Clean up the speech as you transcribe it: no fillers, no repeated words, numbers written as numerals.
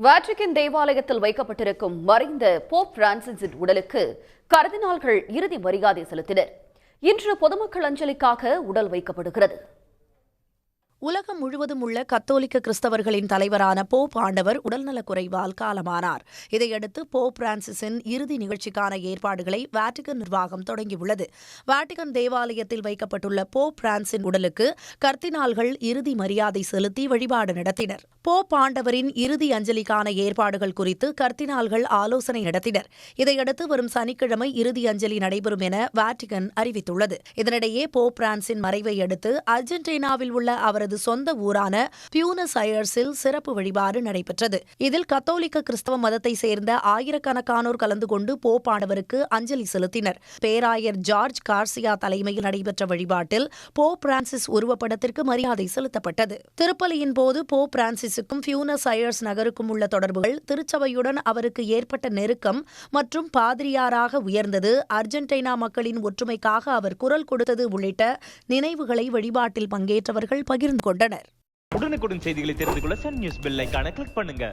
Vatican தேவாலயத்தில் வைக்கப்பட்டிருக்கும் மறைந்த போப் பிரான்சிஸின் உடலுக்கு கர்தினால்கள் இறுதி மரியாதை செலுத்தினர். இன்று பொதுமக்கள் அஞ்சலிக்காக உடல் வைக்கப்படுகிறது. உலகம் முழுவதும் உள்ள கத்தோலிக்க கிறிஸ்தவர்களின் தலைவரான போப் ஆண்டவர் உடல்நலக்குறைவால் காலமானார். இதையடுத்து போப் பிரான்சிஸின் இறுதி நிகழ்ச்சிக்கான ஏற்பாடுகளை வாட்டிகன் நிர்வாகம் தொடங்கியுள்ளது. வாட்டிகன் தேவாலயத்தில் வைக்கப்பட்டுள்ள போப் பிரான்சின் உடலுக்கு கர்தினால்கள் இறுதி மரியாதை செலுத்தி வழிபாடு நடத்தினர். போப் ஆண்டவரின் இறுதி அஞ்சலிக்கான ஏற்பாடுகள் குறித்து கர்தினால்கள் ஆலோசனை நடத்தினர். இதையடுத்து வரும் சனிக்கிழமை இறுதி அஞ்சலி நடைபெறும் என வாட்டிகன் அறிவித்துள்ளது. இதனிடையே போப் பிரான்சின் மறைவை அடுத்து அர்ஜென்டினாவில் உள்ள அவரது சொந்த ஊரான பியூனஸ் அயர்ஸில் சிறப்பு வழிபாடு நடைபெற்றது. இதில் கத்தோலிக்க கிறிஸ்தவ மதத்தை சேர்ந்த ஆயிரக்கணக்கானோர் கலந்து கொண்டு போப் ஆண்டவருக்கு அஞ்சலி செலுத்தினர். பேராயர் ஜார்ஜ் கார்சியா தலைமையில் நடைபெற்ற வழிபாட்டில் போப் பிரான்சிஸ் உருவப்படத்திற்கு மரியாதை செலுத்தப்பட்டது. திருப்பலியின் போது போப் பிரான்சிஸுக்கும் பியூனஸ் அயர்ஸ் நகருக்கும் உள்ள தொடர்புகள், திருச்சபையுடன் அவருக்கு ஏற்பட்ட நெருக்கம் மற்றும் பாதிரியாராக உயர்ந்தது, அர்ஜென்டினா மக்களின் ஒற்றுமைக்காக அவர் குரல் கொடுத்தது உள்ளிட்ட நினைவுகளை வழிபாட்டில் பங்கேற்றவர்கள் பகிர்ந்து கொண்டனர். உடனுக்குடன் செய்திகளை தெரிந்து கொள்ள சன் நியூஸ் பெல் ஐகானை கிளிக் பண்ணுங்க.